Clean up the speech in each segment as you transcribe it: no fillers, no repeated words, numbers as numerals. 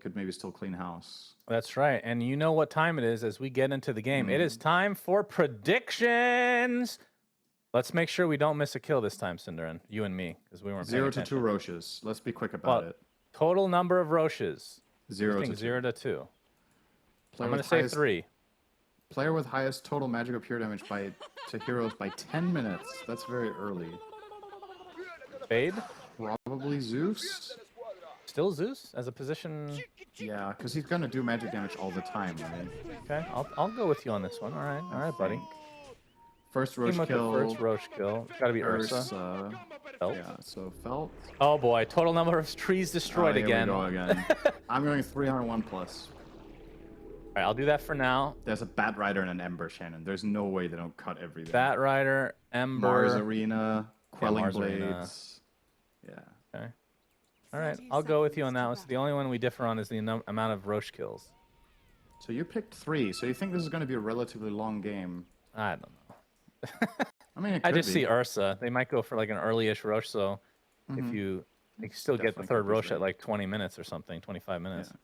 could maybe still clean house. That's right. And you know what time it is as we get into the game. It is time for predictions. Let's make sure we don't miss a kill this time, Cinderin. You and me, because we weren't paying 0 to attention. 2 Roches. Let's be quick about it. Total number of Roches. 0 to 2. 0 to 2. Player I'm going to say 3. Player with highest total magical pure damage to heroes by 10 minutes. That's very early. Fade? Probably Zeus. Still Zeus as a position? Yeah, because he's going to do magic damage all the time, right? Okay, I'll go with you on this one. All right, buddy. First Roche kill. First Roche kill. It's got to be Ursa. Felt. Yeah, so Felt. Oh boy, total number of trees destroyed again. Here we go again. I'm going 301 plus. All right, I'll do that for now. There's a Bat Rider and an Ember, Shannon. There's no way they don't cut everything. Bat Rider, Ember. Mars Arena, Quelling Mars Blades. Arena. Yeah. Okay. All right, I'll go with you on that one. So the only one we differ on is the amount of Roche kills. So you picked 3. So you think this is going to be a relatively long game? I don't know. I mean, I just see Ursa. They might go for like an early-ish Roche, so if you still get the third Roche at like 20 minutes or something, 25 minutes. Yeah.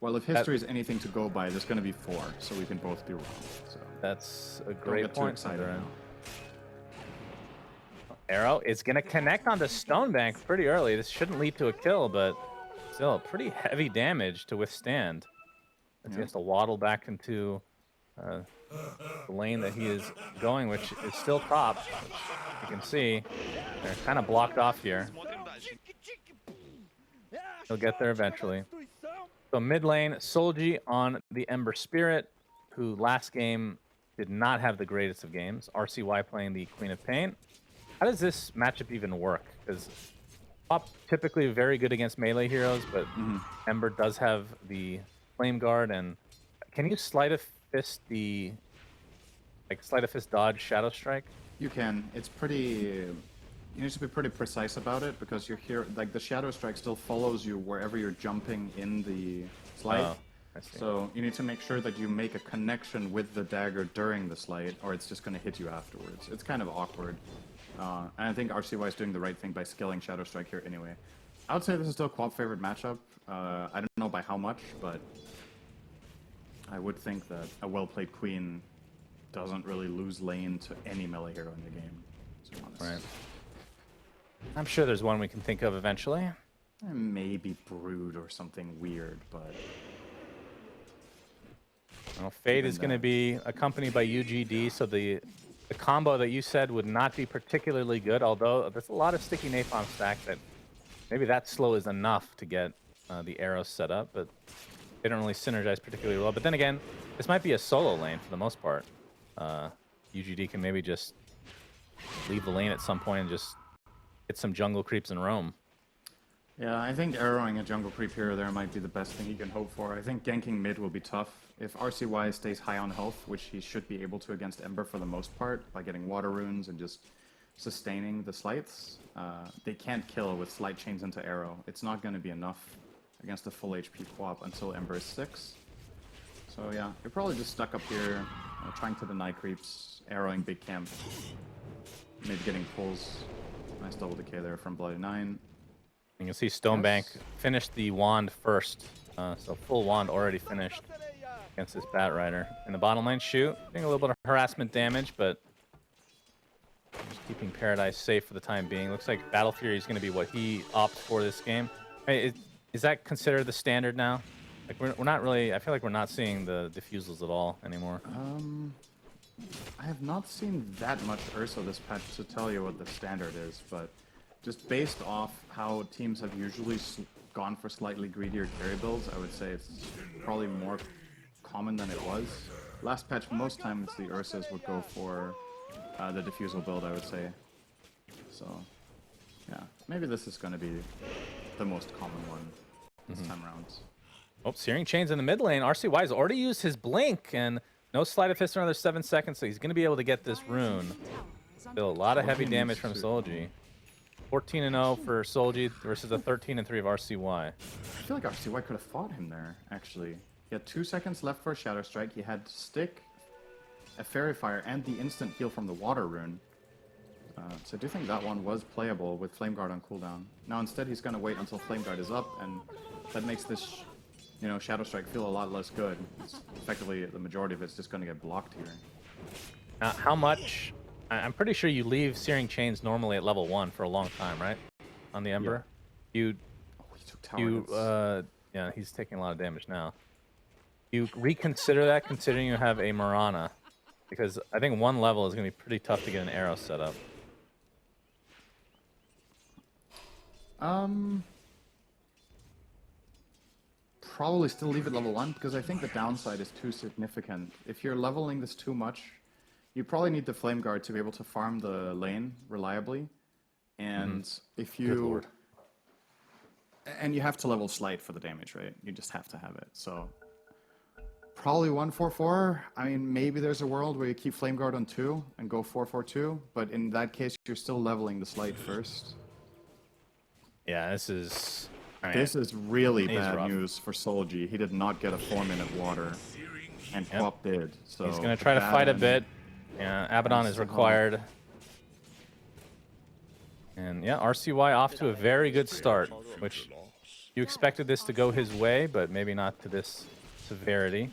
Well, if history is anything to go by, there's going to be 4, so we can both be wrong. So that's a great point. Now. Arrow is going to connect onto Stonebank pretty early. This shouldn't lead to a kill, but still pretty heavy damage to withstand. He has to waddle back into the lane that he is going, which is still top. You can see they're kind of blocked off here. He'll get there eventually. So mid lane, Solji on the Ember Spirit, who last game did not have the greatest of games. RCY playing the Queen of Pain. How does this matchup even work? Because Pop typically very good against melee heroes, but Ember does have the Flame Guard. And can you sleight of fist dodge Shadow Strike? You can. It's pretty. You need to be pretty precise about it because you're here. Like the Shadow Strike still follows you wherever you're jumping in the slide. Oh, I see. So you need to make sure that you make a connection with the dagger during the slide, or it's just going to hit you afterwards. It's kind of awkward. And I think RCY is doing the right thing by skilling Shadow Strike here anyway. I would say this is still Quap favorite matchup. I don't know by how much, but I would think that a well-played Queen doesn't really lose lane to any melee hero in the game. Right. I'm sure there's one we can think of eventually. Maybe Brood or something weird, but... Well, Fade is going to be accompanied by UGD, so the combo that you said would not be particularly good, although there's a lot of sticky napalm stack that maybe that slow is enough to get the arrows set up, but they don't really synergize particularly well. But then again, this might be a solo lane for the most part. UGD can maybe just leave the lane at some point and just hit some jungle creeps and roam. Yeah, I think arrowing a jungle creep here or there might be the best thing he can hope for. I think ganking mid will be tough. If RCY stays high on health, which he should be able to against Ember for the most part, by getting water runes and just sustaining the slights, they can't kill with slight chains into arrow. It's not going to be enough against a full HP Quap until Ember is 6. So yeah, you're probably just stuck up here, trying to deny creeps, arrowing big camp, maybe getting pulls. Nice double decay there from Bloody 9. You can see Stonebank finished the wand first, so full wand already finished against this Bat Rider. In the bottom lane, shoot, getting a little bit of harassment damage, but just keeping Paradise safe for the time being. Looks like Battle Fury is going to be what he opts for this game. Hey, is that considered the standard now? Like we're not really. I feel like we're not seeing the diffusals at all anymore. I have not seen that much Ursa this patch to tell you what the standard is, but just based off how teams have usually gone for slightly greedier carry builds, I would say it's probably more common than it was. Last patch, most times the Ursas would go for the diffusal build, I would say. So, yeah, maybe this is going to be the most common one this time around. Oh, Searing Chains in the mid lane. RCY has already used his blink, and no Sleight of Fist for another 7 seconds, so he's going to be able to get this rune. Still a lot of heavy damage from Solji. 14-0 for Solji versus a 13-3 of RCY. I feel like RCY could have fought him there, actually. He had 2 seconds left for a Shadow Strike. He had Stick, a Fairy Fire, and the instant heal from the Water Rune. So I do think that one was playable with Flame Guard on cooldown. Now instead he's going to wait until Flame Guard is up and that makes this, you know, Shadow Strike feel a lot less good. It's effectively, the majority of it's just going to get blocked here. How much? I'm pretty sure you leave Searing Chains normally at level 1 for a long time, right? On the Ember. Oh, he took tower hits. Yeah, he's taking a lot of damage now. You reconsider that, considering you have a Marana, because I think 1 level is going to be pretty tough to get an arrow set up. Probably still leave it level 1, because I think the downside is too significant. If you're leveling this too much, you probably need the Flame Guard to be able to farm the lane reliably. And if you... Good lord. And you have to level Slight for the damage, right? You just have to have it, so... Probably 1-4-4. I mean, maybe there's a world where you keep Flame Guard on 2 and go 4-4-2, but in that case, you're still leveling the Slight first. Yeah, this is... I mean, this is really bad rough. news for Solji. He did not get a 4-minute water, and Quap did. So he's going to try to fight a bit. Yeah, Abaddon is required. And yeah, RCY off to a very good start, which you expected this to go his way, but maybe not to this severity.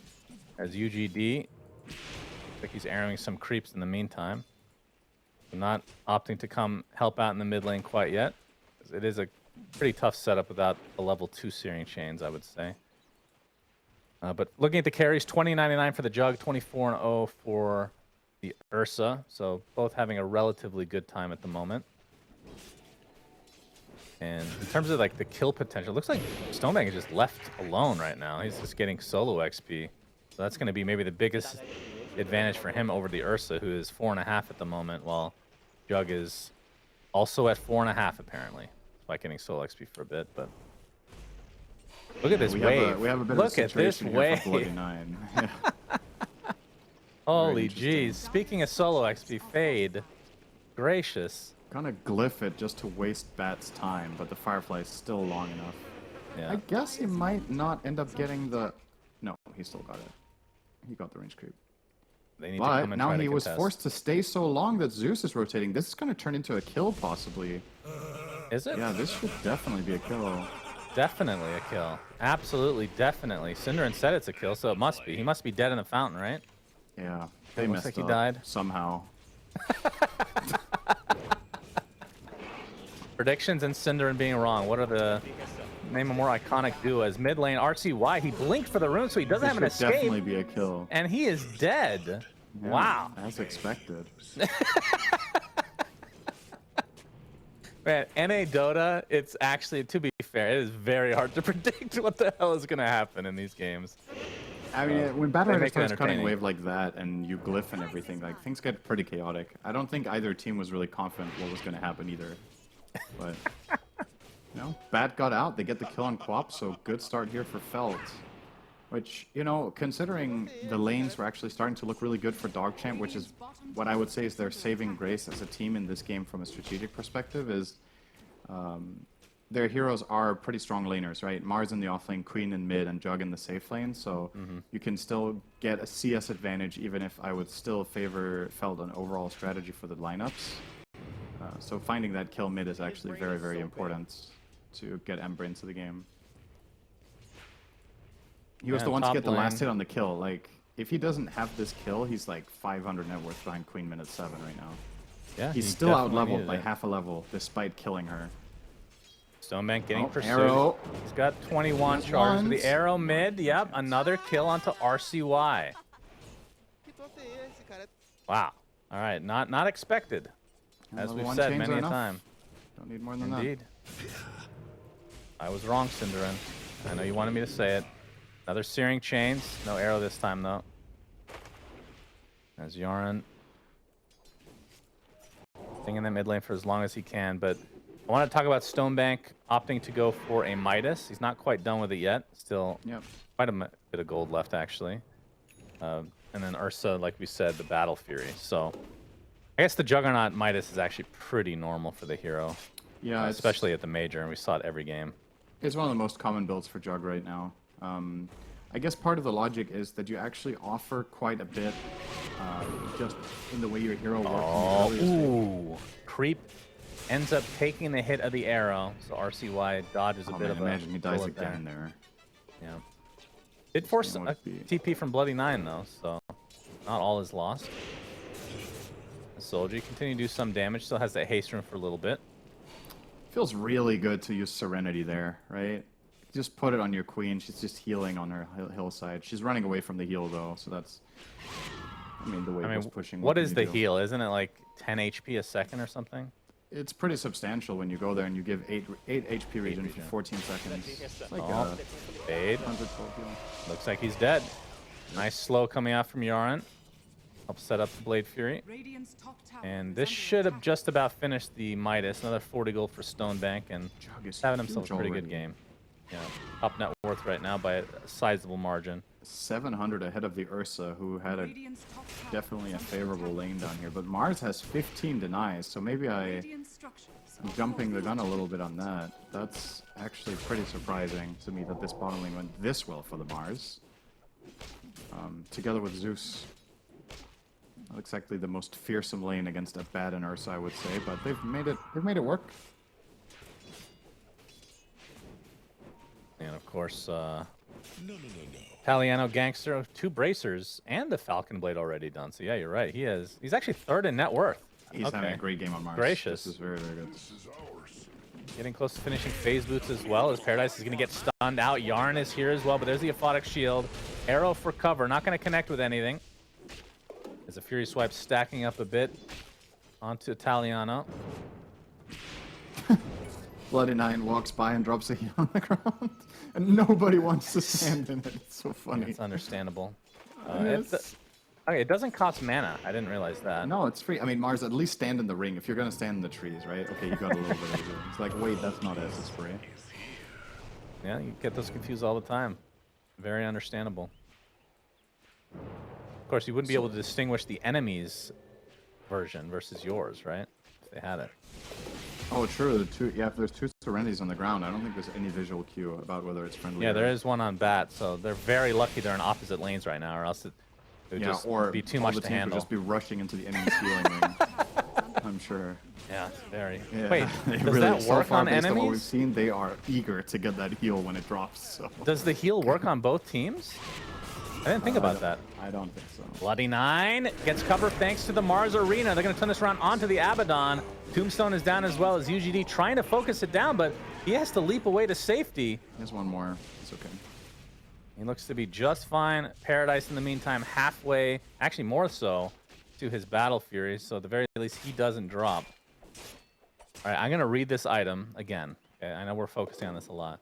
As UGD, looks like he's arrowing some creeps in the meantime. So not opting to come help out in the mid lane quite yet. It is a pretty tough setup without a level 2 Searing Chains, I would say. But looking at the carries, 20.99 for the Jug, 24-0 for the Ursa. So both having a relatively good time at the moment. And in terms of like the kill potential, it looks like Stonebank is just left alone right now. He's just getting solo XP. So that's going to be maybe the biggest advantage for him over the Ursa, who is 4.5 at the moment, while Jug is also at 4.5 apparently. By getting solo XP for a bit, but look at this wave. We have a bit look of a situation at this here wave. for 49. Holy jeez. Speaking of solo XP, Fade. Gracious. Gonna glyph it just to waste Bat's time, but the Firefly is still long enough. Yeah. I guess he might not end up getting the... No, he still got it. He got the range creep. They need But to come and now try to he was contest. forced to stay so long that Zeus is rotating. This is gonna turn into a kill, possibly. Is it? Yeah, this should definitely be a kill. Definitely a kill. Absolutely, definitely. Cinderin said it's a kill, so it must be. He must be dead in the fountain, right? Yeah, they looks messed like he up died. somehow. Predictions and Cinderin being wrong. What are the... Name a more iconic duo as mid lane RCY. He blinked for the rune, so he doesn't have an This should escape. definitely be a kill. And he is dead. Yeah, Wow. as expected. Man, NA Dota, it's actually, to be fair, it is very hard to predict what the hell is going to happen in these games. I mean, when Battle they Rider make it starts cutting entertaining. wave like that and you glyph and everything, like things get pretty chaotic. I don't think either team was really confident what was going to happen either. But, you know, Bat got out. They get the kill on Quap, so good start here for Felt. Which, you know, considering the lanes were actually starting to look really good for DogChamp, which is what I would say is their saving grace as a team in this game from a strategic perspective, is their heroes are pretty strong laners, right? Mars in the offlane, Queen in mid, and Jug in the safe lane, so you can still get a CS advantage, even if I would still favor Felt an overall strategy for the lineups. So finding that kill mid is actually very, very important to get Ember into the game. He was Yeah, the one to top get the last lane. hit on the kill. Like, if he doesn't have this kill, he's like 500 net worth behind Queen minute 7 right now. Yeah, He's he still out definitely leveled needed by it. half a level, despite killing her. Stonebank getting Oh, pursued. arrow. He's got 21 Just charges. once. The arrow mid. Yep, another kill onto RCY. Wow. All right, not expected, And as level we've 1 said chains many are a enough. time. Don't need more than Indeed. I was wrong, Cinderin. I know you wanted me to say it. Another Searing Chains. No arrow this time, though. As Yaron staying in the mid lane for as long as he can. But I want to talk about Stonebank opting to go for a Midas. He's not quite done with it yet. Still Yep. quite a bit of gold left, actually. And then Ursa, like we said, the Battle Fury. So I guess the Juggernaut Midas is actually pretty normal for the hero. Yeah, Especially at the Major, and we saw it every game. It's one of the most common builds for Jug right now. I guess part of the logic is that you actually offer quite a bit just in the way your hero works. Oh, in the earlier stage. ooh. Creep ends up taking the hit of the arrow, so RCY dodges a bit of a imagine he dies bullet again there. Yeah. Did force game a would be- TP from Bloody 9, though, so not all is lost. The soldier continue to do some damage, still has that haste room for a little bit. Feels really good to use Serenity there, right? Just put it on your queen. She's just healing on her hillside. She's running away from the heal, though, so that's... I mean, the wave was pushing. What is can the you do? heal? Isn't it like 10 HP a second or something? It's pretty substantial when you go there and you give 8 HP regen for 14 seconds. It's like Oh, fade. 100-fold heal. Looks like he's dead. Nice slow coming out from Yaren. Helps set up the Blade Fury. And this should have just about finished the Midas. Another 40 gold for Stonebank, and Jug is having himself a huge pretty good already. game. Yeah, top net worth right now by a sizable margin. 700 ahead of the Ursa, who had definitely a favorable lane down here. But Mars has 15 denies, so maybe I'm jumping the gun a little bit on that. That's actually pretty surprising to me that this bottom lane went this well for the Mars. Together with Zeus. Not exactly the most fearsome lane against a bad and Ursa, I would say, but they've made it work. And of course, Italiano Gangster, 2 bracers, and the Falcon Blade already done. So yeah, you're right. He's actually 3rd in net worth. He's having a great game on Mars. Gracious. This is very, very good. Getting close to finishing phase boots as well, as Paradise is going to get stunned out. Yarn is here as well, but there's the Aphotic Shield. Arrow for cover, not going to connect with anything. As the Fury Swipe stacking up a bit onto Italiano. Bloody Nine walks by and drops a heel on the ground, and nobody wants to stand in it. It's so funny. It's understandable. Yes. Okay, it doesn't cost mana. I didn't realize that. No, it's free. I mean, Mars, at least stand in the ring. If you're gonna stand in the trees, right? Okay, you got a little bit of it. It's like, wait, that's not S's spray. Yeah, you get those confused all the time. Very understandable. Of course, you wouldn't be able to distinguish the enemy's version versus yours, right? If they had it. Oh, true. If there's 2 Serenities on the ground, I don't think there's any visual cue about whether it's friendly. Yeah, there is one on bat, so they're very lucky they're in opposite lanes right now, or else it would just be too much to handle. Would just be rushing into the enemy's healing ring. I'm sure. Yeah, it's very. Yeah, Wait, does really, that so work far, on based on what we've enemies? seen, they are eager to get that heal when it drops. So. Does the heal work on both teams? I didn't think about that. I don't think so. Bloody Nine gets cover thanks to the Mars Arena. They're going to turn this around onto the Abaddon. Tombstone is down as well as UGD trying to focus it down, but he has to leap away to safety. There's one more. It's okay. He looks to be just fine. Paradise, in the meantime, halfway, actually more so, to his Battle Fury, so at the very least, he doesn't drop. All right, I'm going to read this item again. Okay, I know we're focusing on this a lot.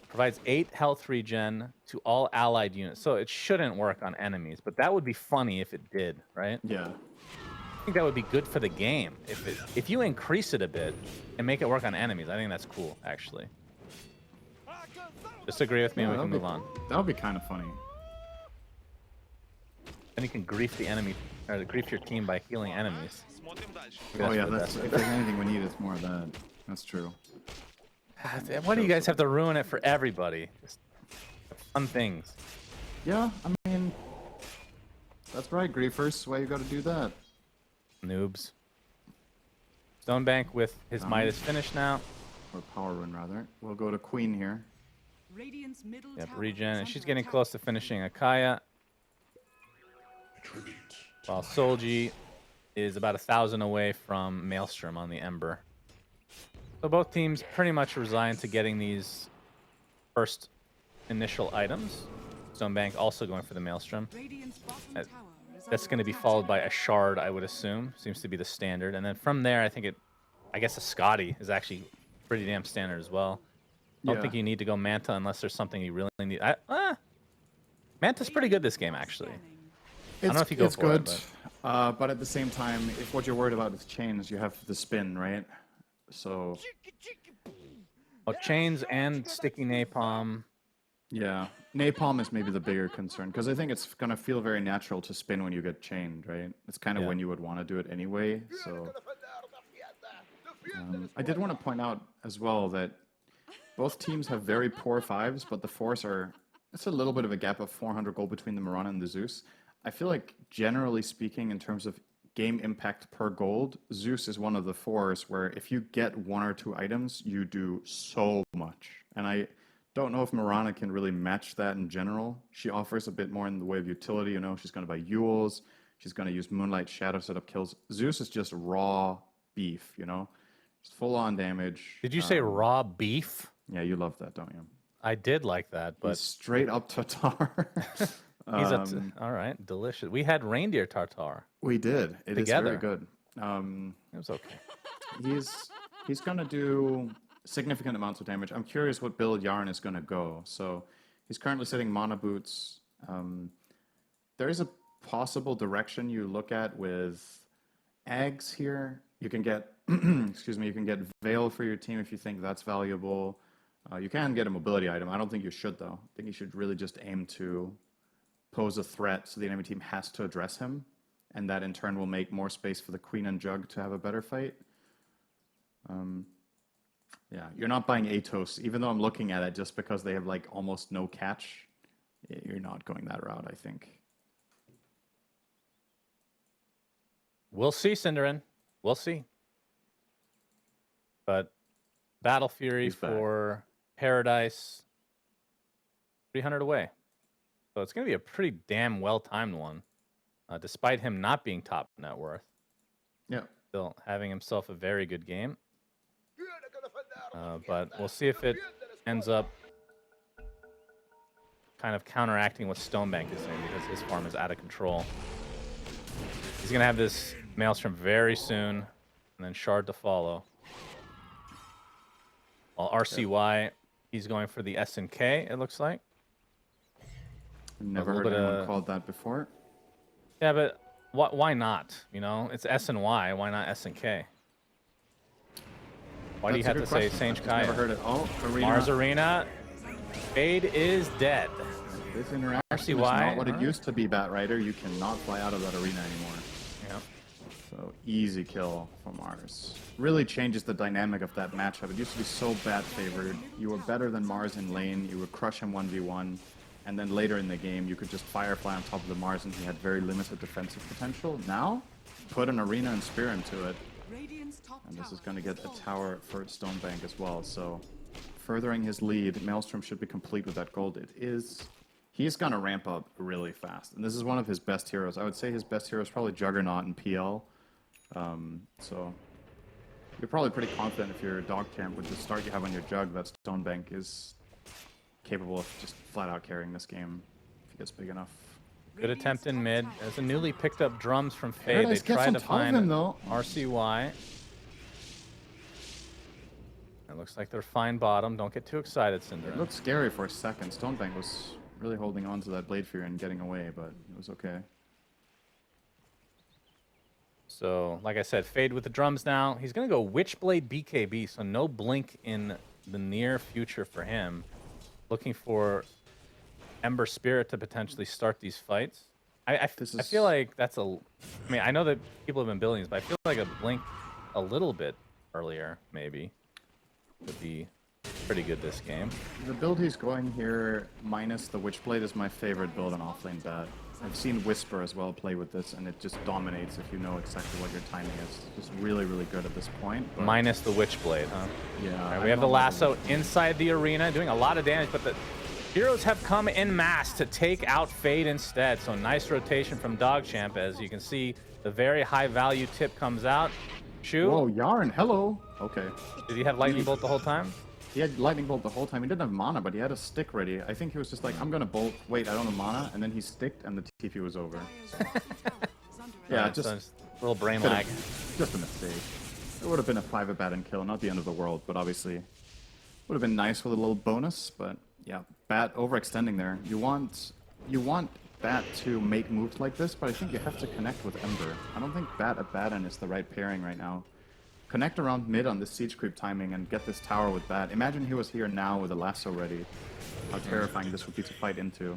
Provides 8 health regen to all allied units. So it shouldn't work on enemies, but that would be funny if it did, right? Yeah. I think that would be good for the game. If you increase it a bit and make it work on enemies, I think that's cool, actually. Just agree with me and we can move on. That would be kind of funny. Then you can grief the enemy, or grief your team by healing enemies. Oh yeah, if there's anything we need, it's more of that. That's true. Why do you guys have to ruin it for everybody? Just fun things. Yeah, I mean, that's right, griefers. Why you got to do that? Noobs. Stonebank with his Midas finish now. Or Power Rune, rather. We'll go to Queen here. Yep, regen, and she's getting close to finishing Akaya. While Solji is about 1,000 away from Maelstrom on the Ember. So both teams pretty much resigned to getting these first initial items. Stonebank also going for the Maelstrom. That's going to be followed by a Shard, I would assume. Seems to be the standard. And then from there, I guess a Scotty is actually pretty damn standard as well. I don't think you need to go Manta unless there's something you really need. Manta's pretty good this game, actually. I don't know if you go for good. it, but at the same time, if what you're worried about is chains, you have the spin, right? So... Well, chains and sticky napalm. Yeah. Napalm is maybe the bigger concern, because I think it's going to feel very natural to spin when you get chained, right? It's kind of when you would want to do it anyway, so... I did want to point out as well that both teams have very poor 5s, but the 4s are... It's a little bit of a gap of 400 gold between the Mirana and the Zeus. I feel like, generally speaking, in terms of game impact per gold, Zeus is one of the 4s where if you get 1 or 2 items, you do so much. And I don't know if Mirana can really match that in general. She offers a bit more in the way of utility. You know, she's going to buy Yules. She's going to use Moonlight Shadow setup kills. Zeus is just raw beef, you know? Just full-on damage. Did you say raw beef? Yeah, you love that, don't you? I did like that, but He's straight up Tatar. he's all right, delicious. We had reindeer tartare. We did. It is very good. It was okay. He's going to do significant amounts of damage. I'm curious what build Yarn is going to go. So he's currently sitting mana boots. There is a possible direction you look at with eggs here. You can get, excuse me, you can get Veil for your team if you think that's valuable. You can get a mobility item. I don't think you should, though. I think you should really just aim to pose a threat so the enemy team has to address him, and that in turn will make more space for the Queen and Jug to have a better fight. Yeah, you're not buying Atos, even though I'm looking at it just because they have like almost no catch. You're not going that route, I think. We'll see, Cinderin. We'll see. But Battle Fury for Paradise, 300 away. So it's going to be a pretty damn well-timed one, despite him not being top net worth. Yeah. Still having himself a very good game. But we'll see if it ends up kind of counteracting what Stonebank is doing, because his farm is out of control. He's going to have this Maelstrom very soon, and then Shard to follow. While RCY, he's going for the SNK, it looks like. Never heard anyone called that before. Yeah, but why not? You know, it's S and Y. Why not S and K? Why do you have to say Saint Kaya? Never heard it. Oh, Arena. Mars Arena. Fade is dead. This interaction is not what it used to be, Bat Rider. You cannot fly out of that arena anymore. Yeah. So easy kill for Mars. Really changes the dynamic of that matchup. It used to be so bad favored. You were better than Mars in lane. You would crush him 1v1. And then later in the game, you could just Firefly on top of the Mars and he had very limited defensive potential. Now, put an Arena and Spear into it. And this is going to get a tower for Stonebank as well. So, furthering his lead, Maelstrom should be complete with that gold. It is... He's going to ramp up really fast. And this is one of his best heroes. I would say his best hero is probably Juggernaut and PL. So, you're probably pretty confident if you're a DogChamp with the start you have on your Jug that Stonebank is capable of just flat out carrying this game if he gets big enough. Good attempt in mid. As a newly picked up drums from Fade, Paradise they tried to find him, though. RCY. It looks like they're fine bottom. Don't get too excited, Cinder. It looked scary for a second. Stonebank was really holding on to that Blade Fury and getting away, but it was okay. So, like I said, Fade with the drums now. He's going to go Witchblade BKB, so no blink in the near future for him. Looking for Ember Spirit to potentially start these fights. I feel like that's a... I mean, I know that people have been building this, but I feel like a blink a little bit earlier, maybe, would be pretty good this game. The build he's going here, minus the Witchblade, is my favorite build on offlane bat. I've seen Whisper as well play with this, and it just dominates if you know exactly what your timing is. It's just really, really good at this point. But... Minus the Witchblade, huh? Yeah. Right, we have the lasso inside the arena, doing a lot of damage, but the heroes have come en masse to take out Fade instead. So nice rotation from DogChamp. As you can see, the very high value tip comes out. Shu. Whoa, Yarn, hello. Okay. Did he have Lightning Bolt the whole time? He had Lightning Bolt the whole time. He didn't have mana, but he had a stick ready. I think he was just like, I'm gonna bolt. Wait, I don't have mana. And then he sticked and the TP was over. Yeah, just a little brain lag. Just a mistake. It would have been a 5-a-bat kill, not the end of the world, but obviously would have been nice with a little bonus. But yeah, Bat overextending there. You want Bat to make moves like this, but I think you have to connect with Ember. I don't think Bat at Baton is the right pairing right now. Connect around mid on this siege creep timing and get this tower with Bat. Imagine he was here now with a lasso ready. How terrifying this would be to fight into.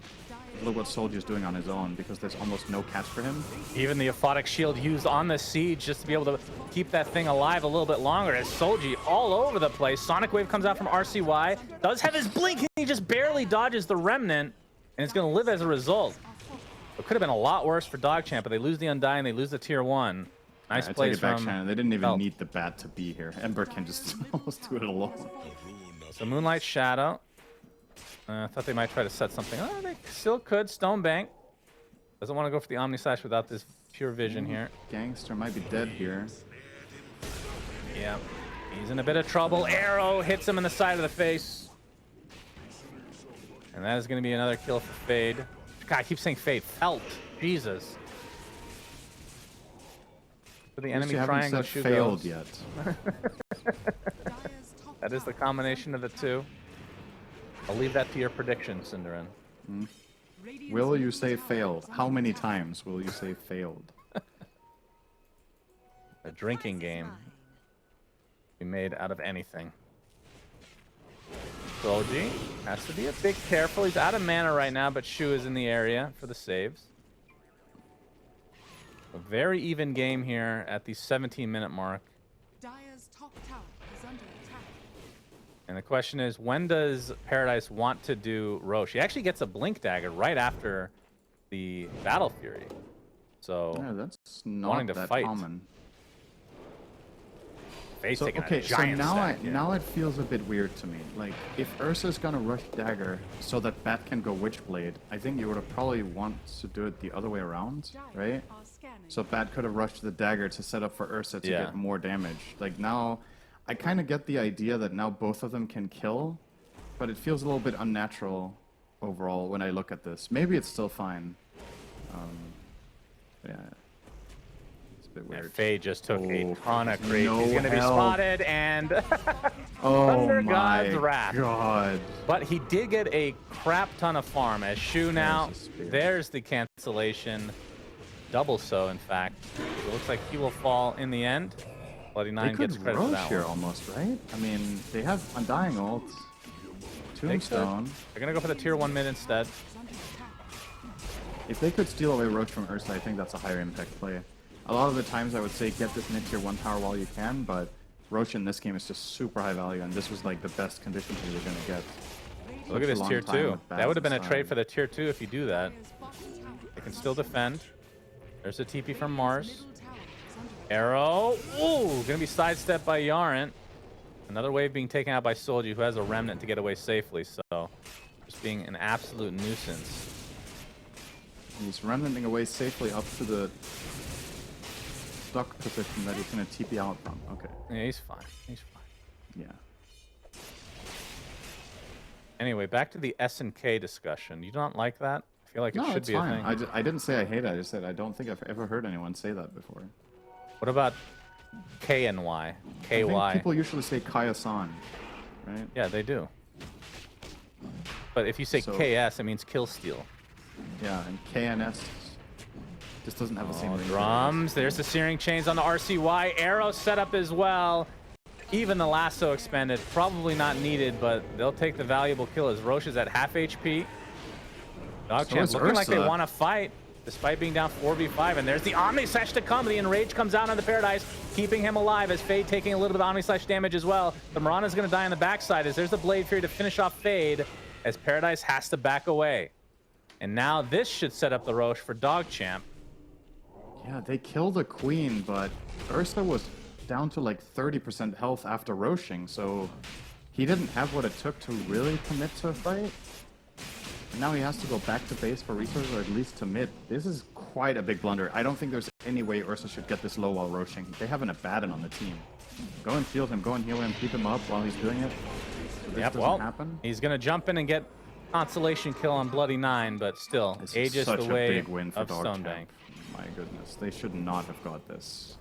Look what Soldier's doing on his own, because there's almost no catch for him. Even the Aphotic Shield used on the siege just to be able to keep that thing alive a little bit longer. As Solji all over the place. Sonic Wave comes out from RCY. Does have his blink, and he just barely dodges the Remnant, and it's going to live as a result. It could have been a lot worse for DogChamp, but they lose the Undying, they lose the Tier 1. Nice I take plays it back, from Shannon. They didn't even Felt. need the bat to be here. Ember can just almost do it alone. So Moonlight Shadow. I thought they might try to set something. Oh, they still could. Stonebank. Doesn't want to go for the Omni Slash without this pure vision here. Gangster might be dead here. Yeah. He's in a bit of trouble. Arrow hits him in the side of the face. And that is going to be another kill for Fade. God, I keep saying Fade. Felt. Jesus. For the enemy triangle shoe failed goes. yet. That is the combination of the two. I'll leave that to your prediction, Cinderin. Will you say failed? How many times will you say failed? A drinking game. Be made out of anything. Soji has to be a bit careful. He's out of mana right now, but Shu is in the area for the saves. A very even game here at the 17-minute mark. Dire's top tower is under attack. And the question is, when does Paradise want to do Roche? He actually gets a Blink Dagger right after the Battle Fury. So, Yeah, that's not wanting to that fight. common. Fade's taking Okay, a so giant now stack here. now it feels a bit weird to me. Like, if Ursa's gonna rush Dagger so that Bat can go Witchblade, I think you would have probably want to do it the other way around, right? Are scanning. So Bat could have rushed the Dagger to set up for Ursa to Yeah. get more damage. Like, now, I kind of get the idea that now both of them can kill, but it feels a little bit unnatural overall when I look at this. Maybe it's still fine. Yeah. It's a bit And weird. Fade just took a Oh, ton of creep. no He's going to be help. spotted, and Oh Thunder my God's Wrath. god. But he did get a crap ton of farm as Shu now. There's a spear. There's the cancellation. Double so, in fact. It looks like he will fall in the end. Bloody They Nine could gets credit for Roche that here one. almost, right? I mean, they have Undying ult, Tombstone. They're going to go for the tier 1 mid instead. Is under attack. If they could steal away Roche from Ursa, I think that's a higher impact play. A lot of the times I would say get this mid tier 1 tower while you can, but Roche in this game is just super high value, and this was like the best conditions you were going to get. Look at Such a this long tier time 2. with That would have been a Baz trade inside. for the tier 2 if you do that. Dire's bottom tower. They can still defend. There's a TP from Mars. Middle tower is under attack. Arrow. Ooh, gonna be sidestepped by Yarant. Another wave being taken out by Solji, who has a remnant to get away safely. So, just being an absolute nuisance. He's running away safely up to the stuck position that he's going to TP out from. Okay, Yeah, he's fine. He's fine. yeah. Anyway, back to the S&K discussion. You don't like that? I feel like it No, should it's be a fine. thing. I didn't say I hate it. I just said I don't think I've ever heard anyone say that before. What about KNY? I think KY? people usually say Kaya-san, right? Yeah, they do. But if you say So- KS, it means kill steal. Yeah, and KNS just doesn't have the same Oh, ring. drums. There's the searing chains on the RCY. Arrow set up as well. Even the lasso expended. Probably not needed, but they'll take the valuable kill as Roche is at half HP. DogChamp is looking like they Ursa. want to fight despite being down 4v5. And there's the Omni Slash to come. The Enrage comes out on the Paradise, keeping him alive as Fade taking a little bit of Omni Slash damage as well. The Mirana's going to die on the backside as there's the Blade Fury to finish off Fade as Paradise has to back away. And now this should set up the Roche for DogChamp. Yeah, they killed the queen, but Ursa was down to like 30% health after roshing, so he didn't have what it took to really commit to a fight. And now he has to go back to base for resources, or at least to mid. This is quite a big blunder. I don't think there's any way Ursa should get this low while roshing. They have an Abaddon on the team. Go and shield him, go and heal him, keep him up while he's doing it. So this Yep, doesn't well, happen. he's going to jump in and get consolation kill on Bloody Nine, but still, This Aegis is such the a way big win for of DogChamp. Stonebank. My goodness, they should not have got this.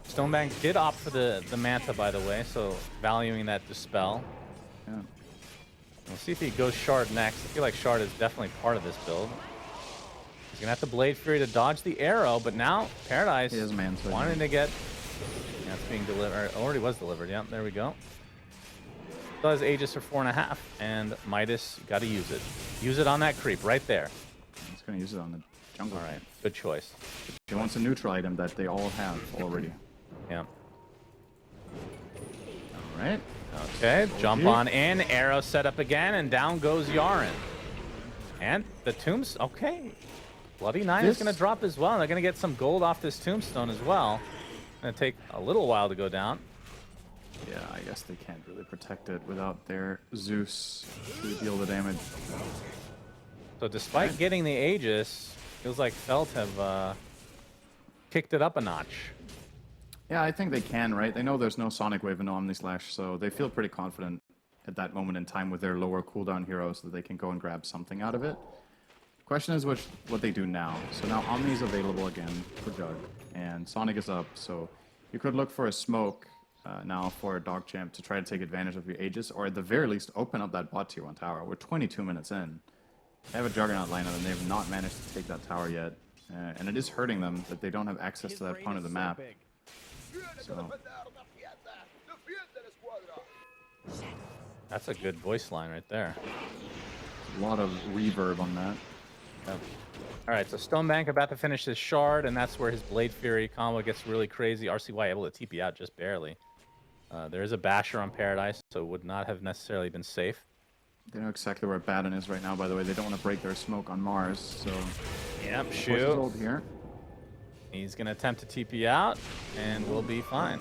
Stonebank did opt for the Manta, by the way, so valuing that Dispel. Yeah. We'll see if he goes Shard next. I feel like Shard is definitely part of this build. He's going to have to Blade Fury to dodge the arrow, but now Paradise He has Manta. wanting to get... Yeah, it's being delivered. Already was delivered. Yep, there we go. Still has Aegis for 4.5, and Midas, got to use it. Use it on that creep right there. He's going to use it on the jungle. All right, good choice. He wants a neutral item that they all have already. Yeah. All right. Okay, jump on in, arrow set up again, and down goes Yaren. And the tombs, okay. Bloody Nine is This- going to drop as well. They're going to get some gold off this tombstone as well. Gonna take a little while to go down. Yeah, I guess they can't really protect it without their Zeus to deal the damage. So despite getting the Aegis, feels like Felt have kicked it up a notch. Yeah, I think they can, right? They know there's no Sonic Wave and no Omni Slash, so they feel pretty confident at that moment in time with their lower cooldown heroes that they can go and grab something out of it. Question is what they do now. So now Omni's available again for Jug, and Sonic is up, so you could look for a smoke now for DogChamp to try to take advantage of your Aegis, or at the very least open up that bot tier 1 tower. We're 22 minutes in. They have a Juggernaut lineup and they have not managed to take that tower yet. And it is hurting them that they don't have access to that part of the map. So. That's a good voice line right there. A lot of reverb on that. Yep. All right, so Stonebank about to finish his shard, and that's where his Blade Fury combo gets really crazy. RCY able to TP out just barely. There is a Basher on Paradise, so it would not have necessarily been safe. They know exactly where Baden is right now, by the way. They don't want to break their smoke on Mars, so... Yep, Push shoot. his ult here. He's going to attempt to TP out, and we'll be fine.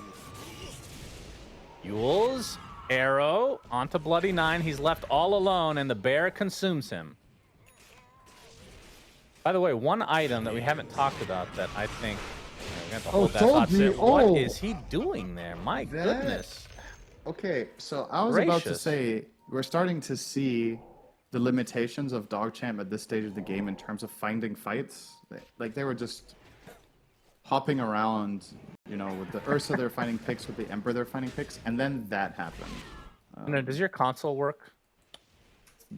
Yules, arrow, onto Bloody 9. He's left all alone, and the bear consumes him. By the way, one item that we haven't talked about that I think... we're going to hold that thought sit. What is he doing there? My goodness. Okay, so I was about to say, we're starting to see the limitations of DogChamp at this stage of the game in terms of finding fights. Like, they were just hopping around, you know, with the Ursa they're finding picks, with the Emperor they're finding picks, and then that happened. Does your console work?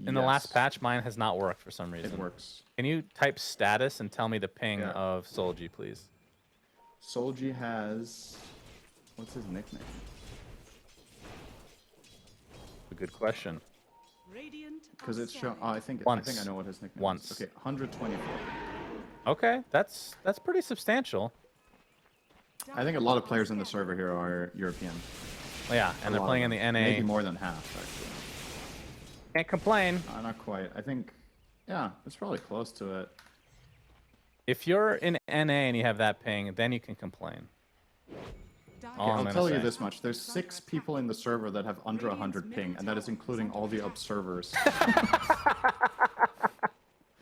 In the last Yes, patch, mine has not worked for some reason. it works. Can you type status and tell me the ping Yeah. of Solji, please? Solji has... what's his nickname? A good question. Because it's shown... oh, I think I know what his nickname Once. is. Okay, 124. Okay, that's pretty substantial. I think a lot of players in the server here are European. Yeah, and they're playing in the NA. Maybe more than half, actually. Can't complain. Not quite. I think, yeah, it's probably close to it. If you're in NA and you have that ping, then you can complain. All I'm I'll gonna tell you say. this much. There's 6 people in the server that have under 100 ping, and that is including all the observers.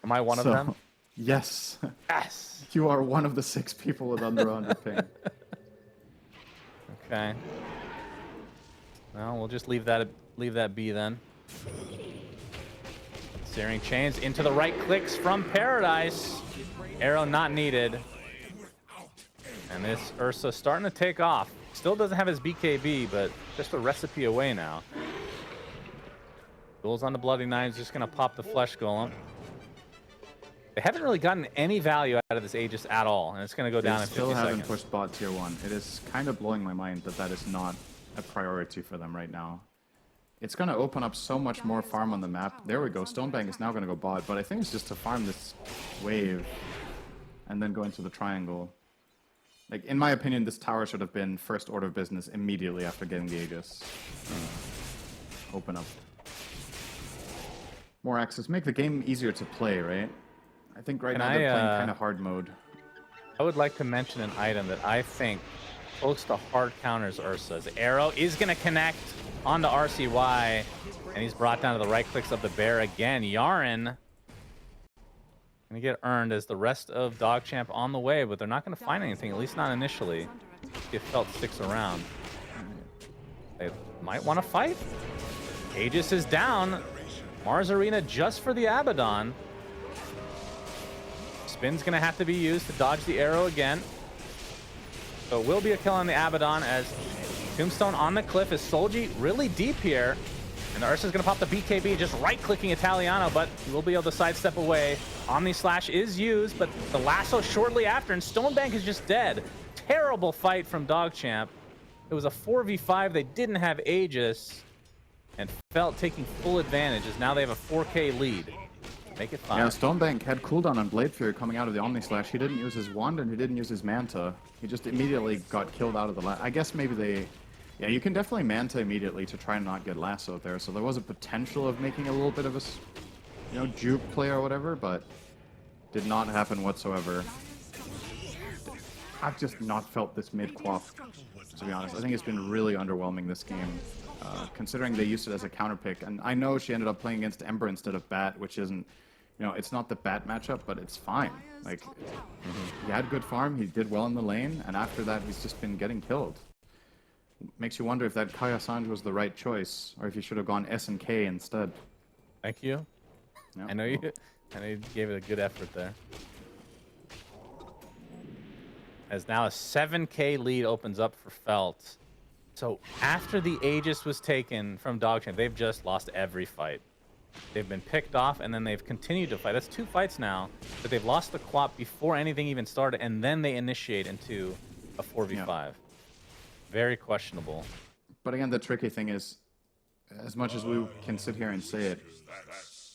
Am I one of them? Yes. Yes. You are one of the 6 people with under 100 ping. Okay. Well, we'll just leave that be then. Searing Chains into the right clicks from Paradise. Arrow not needed. And this Ursa starting to take off. Still doesn't have his BKB, but just a recipe away now. Duels on the Bloody Knives, just going to pop the Flesh Golem. They haven't really gotten any value out of this Aegis at all, and it's going to go down in 50 seconds. They still haven't seconds. pushed bot tier 1. It is kind of blowing my mind that that is not a priority for them right now. It's going to open up so much more farm on the map. There we go. Stonebank is now going to go bot, but I think it's just to farm this wave and then go into the triangle. Like, in my opinion, this tower should have been first order of business immediately after getting the Aegis. Open up more access. Make the game easier to play, right? I think right now they're playing kind of hard mode. I would like to mention an item that I think close to hard counters Ursa's. Arrow is going to connect onto RCY, and he's brought down to the right clicks of the bear again. Yaren going to get earned as the rest of DogChamp on the way, but they're not going to find anything, at least not initially. If Felt sticks around. They might want to fight. Aegis is down. Mars Arena just for the Abaddon. Spin's going to have to be used to dodge the arrow again. So it will be a kill on the Abaddon as Tombstone on the cliff. Is Solji really deep here? And the Ursa's going to pop the BKB, just right-clicking Italiano, but he will be able to sidestep away. Omni Slash is used, but the lasso shortly after, and Stonebank is just dead. Terrible fight from DogChamp. It was a 4v5. They didn't have Aegis, and Felt taking full advantage as now they have a 4K lead. Make it 5. Yeah, Stonebank had cooldown on Blade Fury coming out of the Omni Slash. He didn't use his wand and he didn't use his Manta. He just immediately got killed out of the I guess maybe they... Yeah, you can definitely Manta immediately to try and not get lassoed there. So there was a potential of making a little bit of a, you know, juke play or whatever, but did not happen whatsoever. I've just not felt this mid quaff, to be honest. I think it's been really underwhelming this game, considering they used it as a counter pick. And I know she ended up playing against Ember instead of Bat, which isn't, you know, it's not the Bat matchup, but it's fine. Like, he had good farm, he did well in the lane, and after that he's just been getting killed. Makes you wonder if that Kaya Sanj was the right choice, or if you should have gone S and K instead. Thank you. Yeah, I know you gave it a good effort there. As now a 7K lead opens up for Felt. So after the Aegis was taken from DogChamp, they've just lost every fight. They've been picked off, and then they've continued to fight. That's 2 fights now, but they've lost the Quap before anything even started, and then they initiate into a 4v5. Yeah. Very questionable. But again, the tricky thing is, as much as we can sit here and say it,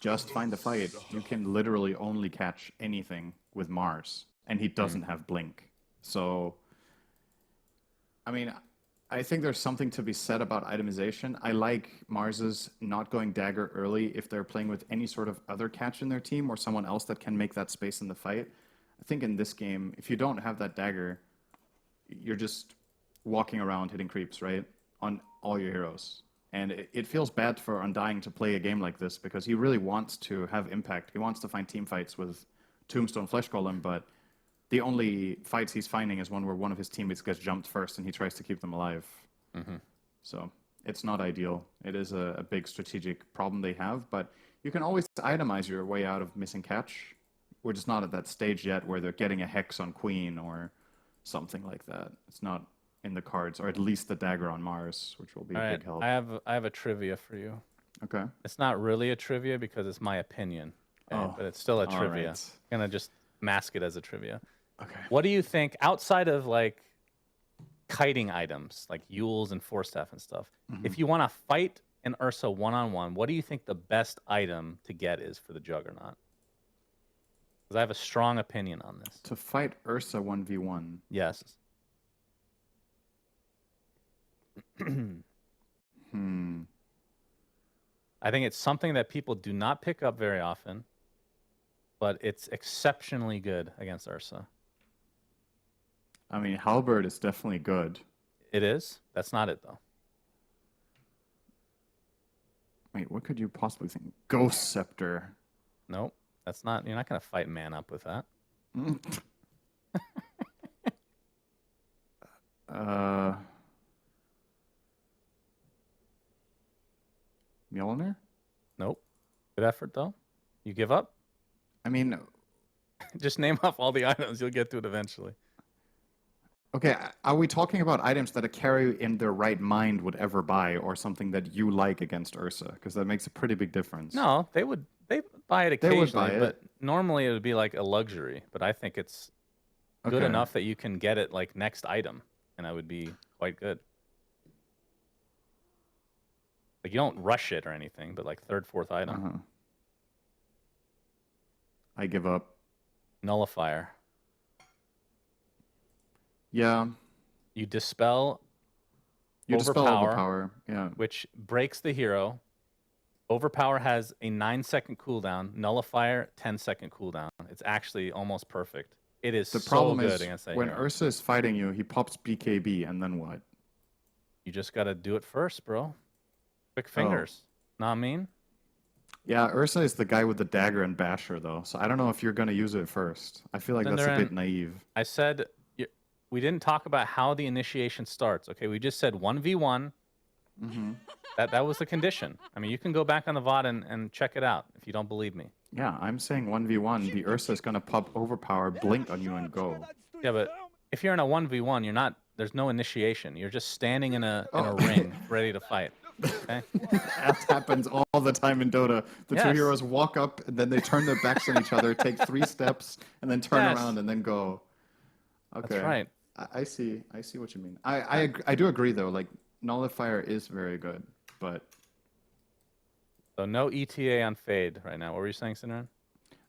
just find the fight. You can literally only catch anything with Mars, and he doesn't have Blink. So, I mean, I think there's something to be said about itemization. I like Mars's not going dagger early if they're playing with any sort of other catch in their team or someone else that can make that space in the fight. I think in this game, if you don't have that dagger, you're just walking around hitting creeps, right? On all your heroes. And it feels bad for Undying to play a game like this because he really wants to have impact. He wants to find team fights with Tombstone Flesh Golem, but the only fights he's finding is one where one of his teammates gets jumped first and he tries to keep them alive. So it's not ideal. It is a big strategic problem they have, but you can always itemize your way out of missing catch. We're just not at that stage yet where they're getting a Hex on Queen or something like that. It's not in the cards, or at least the dagger on Mars, which will be a big help. I have a trivia for you. Okay. It's not really a trivia because it's my opinion, okay? But it's still a trivia. Right. I'm gonna just mask it as a trivia. Okay. What do you think, outside of like kiting items like Yules and Force Staff and stuff, if you want to fight an Ursa one-on-one, what do you think the best item to get is for the Juggernaut? Because I have a strong opinion on this. To fight Ursa 1v1. Yes. I think it's something that people do not pick up very often, but it's exceptionally good against Ursa. I mean, Halberd is definitely good. It is? That's not it, though. Wait, what could you possibly think? Ghost Scepter. Nope. That's not... You're not going to fight man up with that. Mjolnir? Nope. Good effort, though. You give up? I mean... Just name off all the items. You'll get to it eventually. Okay, are we talking about items that a carry in their right mind would ever buy, or something that you like against Ursa? Because that makes a pretty big difference. No, they buy it occasionally, They would buy it. But normally it would be like a luxury. But I think it's good enough that you can get it like next item, and that would be quite good. Like, you don't rush it or anything, but like third, fourth item. I give up. Nullifier. Yeah. You dispel. You dispel overpower. Yeah. Which breaks the hero. Overpower has a 9-second cooldown. Nullifier 10-second cooldown. It's actually almost perfect. It is the so problem good is against that when hero. Ursa is fighting you, he pops BKB, and then what? You just gotta do it first, bro. Quick fingers. Know what I mean? Yeah, Ursa is the guy with the dagger and basher, though. So I don't know if you're gonna use it first. I feel like that's a bit naive. I said we didn't talk about how the initiation starts. Okay, we just said 1v1. That was the condition. I mean, you can go back on the VOD and check it out if you don't believe me. Yeah, I'm saying 1v1. The Ursa is gonna pop overpower, blink on you, and go. Yeah, but if you're in a 1v1, you're not. There's no initiation. You're just standing in a ring, ready to fight. Okay? That happens all the time in Dota. The two heroes walk up, and then they turn their backs on each other, take 3 steps, and then turn around and then go. Okay. That's right. I see what you mean. I do agree, though. Like, Nullifier is very good, but... So no ETA on Fade right now. What were you saying, Sinran?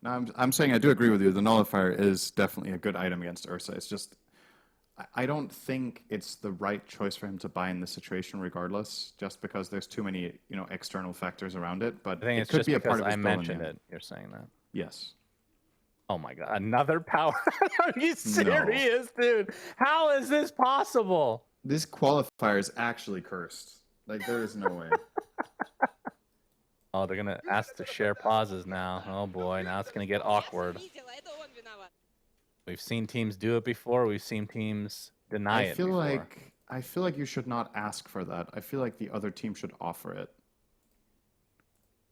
No, I'm saying I do agree with you. The Nullifier is definitely a good item against Ursa. It's just... I don't think it's the right choice for him to buy in this situation regardless, just because there's too many, external factors around it. But I think it it's could just be a because part of his I mentioned it. You're saying that. Yes. Oh my god, another power. Are you serious, dude? How is this possible? This qualifier is actually cursed. Like, there is no way. Oh, they're gonna ask to share pauses now. Oh boy, now it's gonna get awkward. We've seen teams do it before. We've seen teams deny it before. I feel like you should not ask for that. I feel like the other team should offer it.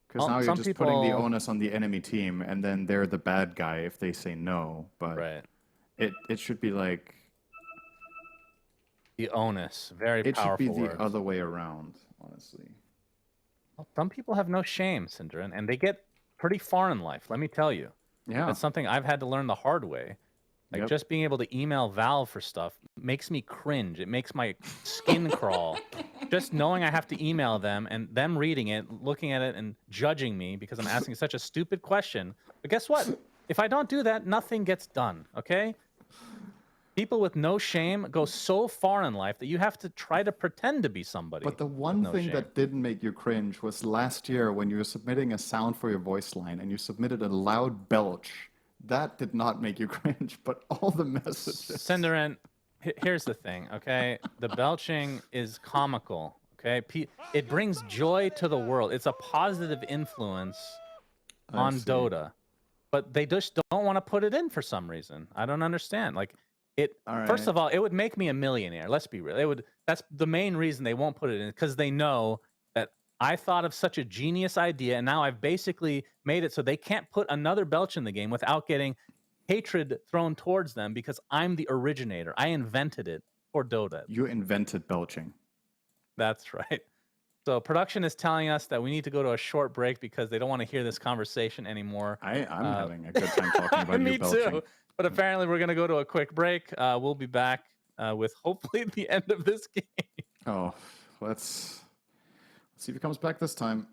Because Well, now you're some just putting the people- onus on the enemy team, and then they're the bad guy if they say no. But Right. it should be like The onus, very it should powerful be the words. other way around, honestly. Well, some people have no shame, Syndrin, and they get pretty far in life. Let me tell you. Yeah. That's something I've had to learn the hard way. Like, Yep. just being able to email Valve for stuff makes me cringe. It makes my skin crawl. Just knowing I have to email them and them reading it, looking at it, and judging me because I'm asking such a stupid question. But guess what? If I don't do that, nothing gets done, okay? People with no shame go so far in life that you have to try to pretend to be somebody. But the one with no thing shame. that didn't make you cringe was last year when you were submitting a sound for your voice line and you submitted a loud belch. That did not make you cringe, but all the messages. Cinderin, here's the thing, okay? The belching is comical, okay? It brings joy to the world. It's a positive influence on see. Dota. But they just don't want to put it in for some reason. I don't understand. Like, All first right. of all, it would make me a millionaire. Let's be real. That's the main reason they won't put it in, because they know that I thought of such a genius idea, and now I've basically made it so they can't put another belch in the game without getting hatred thrown towards them, because I'm the originator. I invented it for Dota. You invented belching. That's right. So production is telling us that we need to go to a short break because they don't want to hear this conversation anymore. I'm having a good time talking about Me you belching. too. But apparently we're going to go to a quick break. We'll be back with hopefully the end of this game. Oh, let's see if he comes back this time.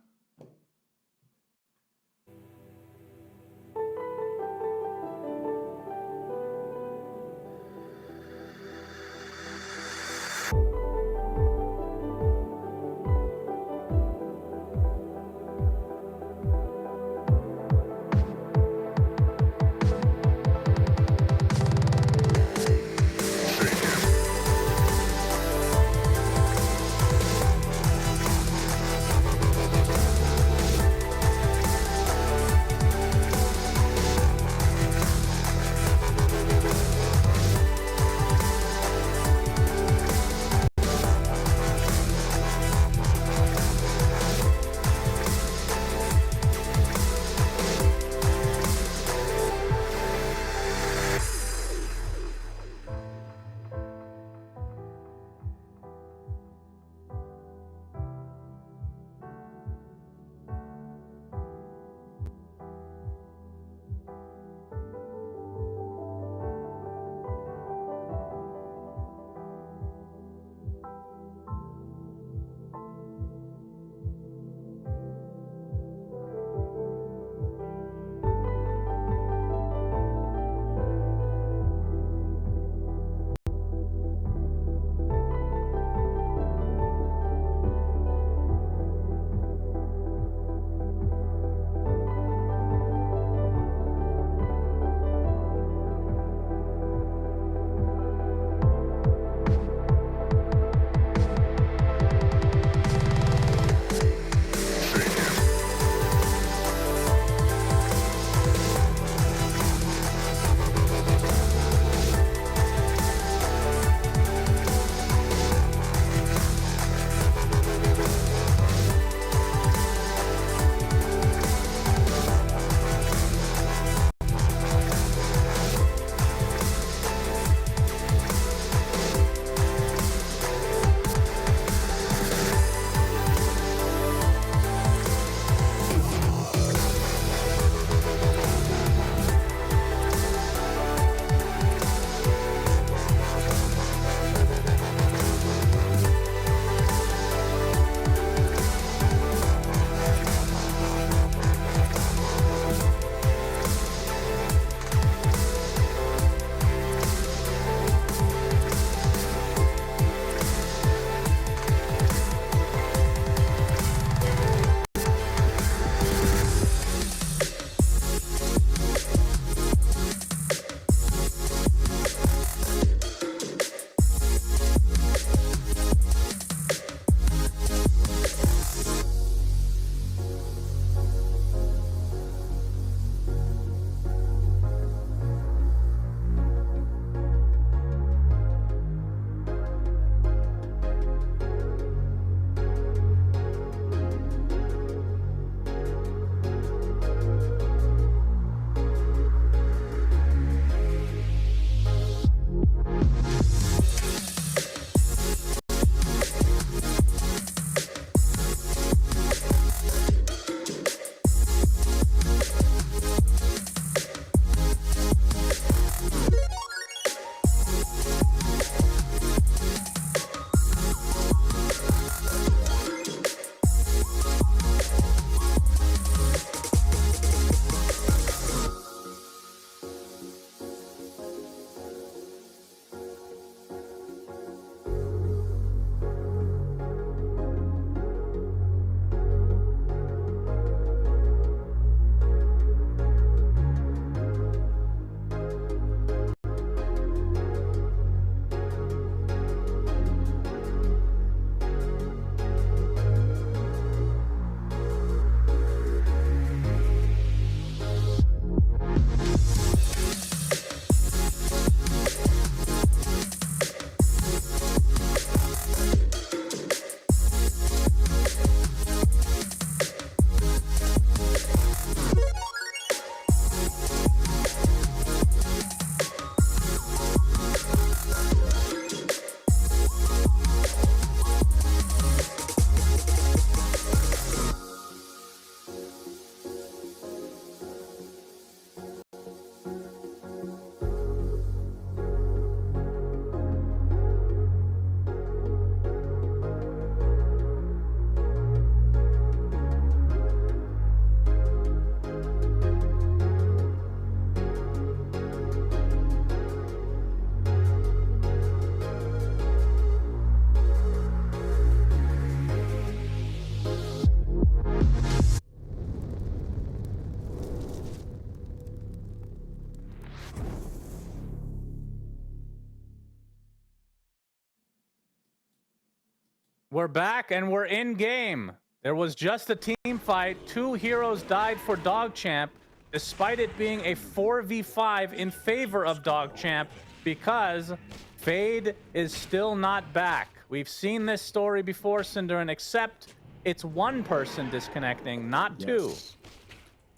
We're back and we're in game. There was just a team fight. 2 heroes died for DogChamp, despite it being a 4v5 in favor of DogChamp, because Fade is still not back. We've seen this story before, Cinderin, except it's one person disconnecting, not two.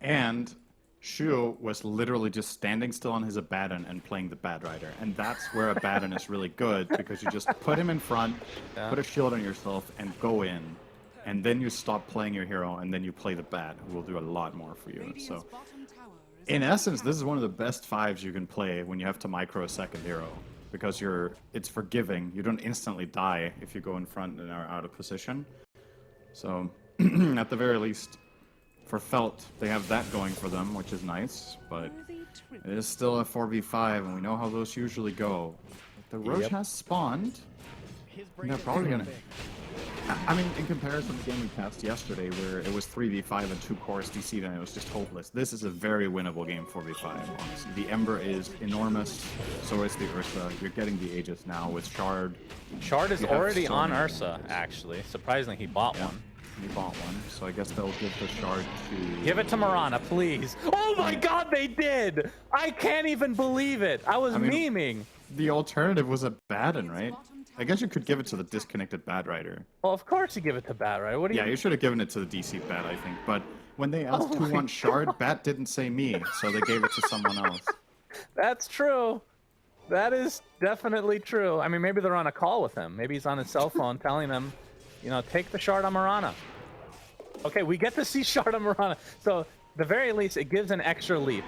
And Shu was literally just standing still on his Abaddon and playing the Bad Rider. And that's where Abaddon is really good, because you just put him in front, put a shield on yourself, and go in. And then you stop playing your hero, and then you play the Bad, who will do a lot more for you. So, in essence, this is one of the best 5s you can play when you have to micro a second hero. Because it's forgiving. You don't instantly die if you go in front and are out of position. So, at the very least, for Felt, they have that going for them, which is nice, but it is still a 4v5, and we know how those usually go. If the Roche has spawned, they're probably gonna... I mean, in comparison to the game we passed yesterday, where it was 3v5 and 2 cores DC'd and it was just hopeless, this is a very winnable game 4v5, honestly. The Ember is enormous, so is the Ursa. You're getting the Aegis now with Shard. Shard is already on Ursa, actually. Surprisingly, he bought one. He bought one, so I guess they'll give the Shard to... Give it to Mirana, please. Oh my god, they did! I can't even believe it. I was memeing. The alternative was a Abaddon, right? I guess you could give it to the disconnected Bad Rider. Well, of course you give it to Bat, right? What do you... Yeah, you should have given it to the DC Bat, I think. But when they asked who wants Shard, Bat didn't say me, so they gave it to someone else. That's true. That is definitely true. I mean, maybe they're on a call with him. Maybe he's on his cell phone telling them, you know, take the Shard on Mirana. Okay, we get to see Shard on Mirana. So, the very least, it gives an extra leap.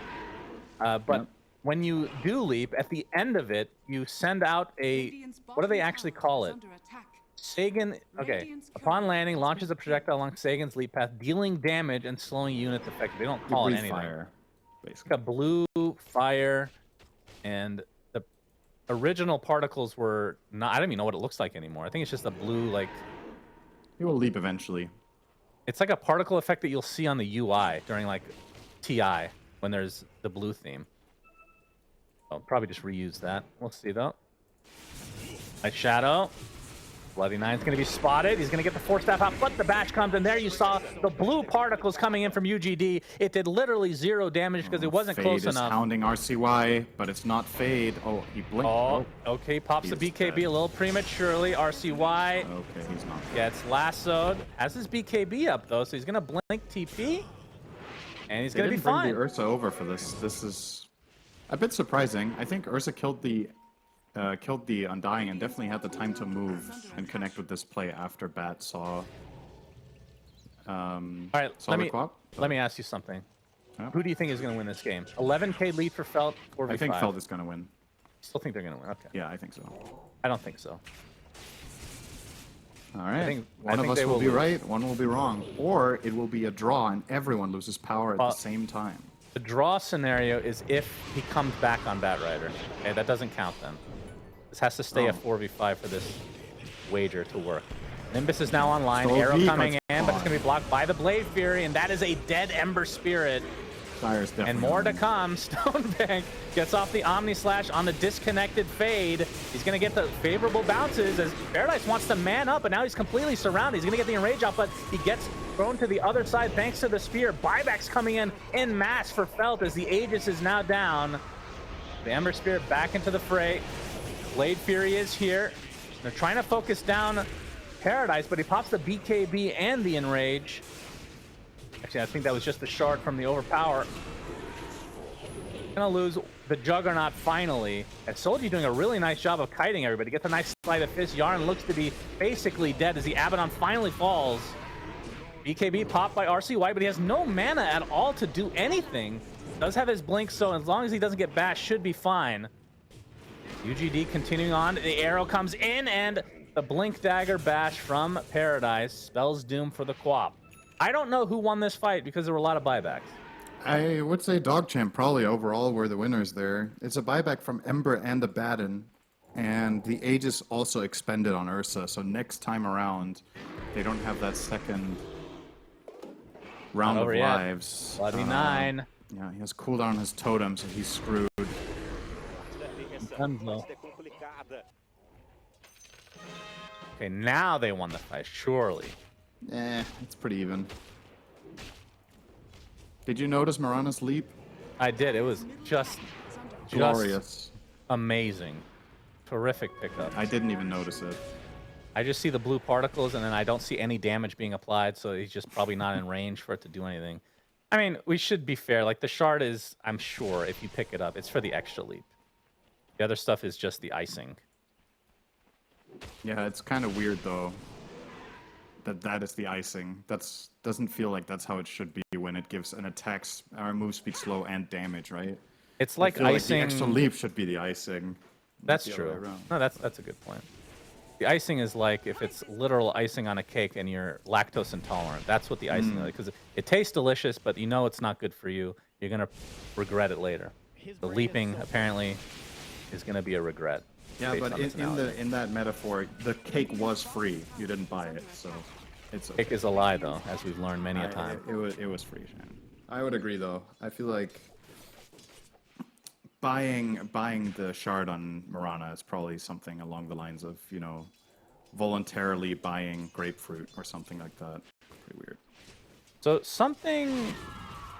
But when you do leap, at the end of it, you send out a... What do they actually call it? Sagan... Okay. Upon landing, launches a projectile along Sagan's leap path, dealing damage and slowing units effectively. They don't call it anything. Fire, basically. It's like a blue fire, and the original particles were not... I don't even know what it looks like anymore. I think it's just a blue, like... It will leap eventually. It's like a particle effect that you'll see on the UI during, like, TI, when there's the blue theme. I'll probably just reuse that. We'll see, though. Nice shadow. Bloody Nine's going to be spotted. He's going to get the Force Staff out, but the bash comes, and there you saw the blue particles coming in from UGD. It did literally 0 damage because it wasn't close enough. Fade is hounding RCY, but it's not Fade. Oh, he blinked. Oh, okay. Pops the BKB a little prematurely. RCY okay, he's not. gets lassoed. Has his BKB up, though, so he's going to blink TP, and he's going to be fine. Bring the Ursa over for this. This is a bit surprising. I think Ursa killed the Undying and definitely had the time to move and connect with this play after Bat saw. All right, let me ask you something. Yeah. Who do you think is going to win this game? 11k lead for Felt, 4v5. I think Felt is going to win. Still think they're going to win? Okay. Yeah, I think so. I don't think so. All right. I think one of us will be lose. right, one will be wrong, or it will be a draw and everyone loses power at the same time. The draw scenario is if he comes back on Bat Rider. Okay, that doesn't count then. This has to stay a 4v5 for this wager to work. Nimbus is now online. So Arrow weak, coming in, but it's going to be blocked by the Blade Fury, and that is a dead Ember Spirit. Fire's definitely And more to come. Stonebank gets off the Omni Slash on the disconnected Fade. He's going to get the favorable bounces as Paradise wants to man up, but now he's completely surrounded. He's going to get the Enrage off, but he gets thrown to the other side thanks to the Spear. Buybacks coming in mass for Felt as the Aegis is now down. The Ember Spirit back into the fray. Blade Fury is here. They're trying to focus down Paradise, but he pops the BKB and the Enrage. Actually, I think that was just the shard from the Overpower. Gonna lose the Juggernaut finally. And Soldier doing a really nice job of kiting everybody. Gets a nice sleight of fist. Yarn looks to be basically dead as the Abaddon finally falls. BKB popped by RCY, but he has no mana at all to do anything. Does have his blink, so as long as he doesn't get bashed, should be fine. UGD continuing on. The arrow comes in, and the Blink Dagger bash from Paradise spells doom for the Quap. I don't know who won this fight because there were a lot of buybacks. I would say DogChamp probably overall were the winners there. It's a buyback from Ember and Abaddon, and the Aegis also expended on Ursa, so next time around, they don't have that second round of lives. Bloody Nine. Yeah, he has cooldown on his totem, so he's screwed. Okay, now they won the fight, surely. It's pretty even. Did you notice Mirana's leap? I did. It was just Glorious. amazing. Terrific pickup. I didn't even notice it. I just see the blue particles, and then I don't see any damage being applied, so he's just probably not in range for it to do anything. I mean, we should be fair. Like, the shard is, I'm sure, if you pick it up, it's for the extra leap. The other stuff is just the icing. Yeah, it's kind of weird, though, that is the icing. Doesn't feel like that's how it should be when it gives an attack or move speed slow and damage, right? It's like I feel icing. Like the extra leap should be the icing. That's not the other way true. around. No, that's a good point. The icing is like if it's literal icing on a cake and you're lactose intolerant. That's what the icing is, because it tastes delicious, but you know it's not good for you. You're gonna regret it later. The leaping apparently is gonna be a regret. Yeah, based but on its analogy. in that metaphor, the cake was free. You didn't buy it, so it's okay. Cake is a lie, though, as we've learned many a time. It was free, Shannon. I would agree, though. I feel like buying the shard on Mirana is probably something along the lines of, you know, voluntarily buying grapefruit or something like that. Pretty weird. So something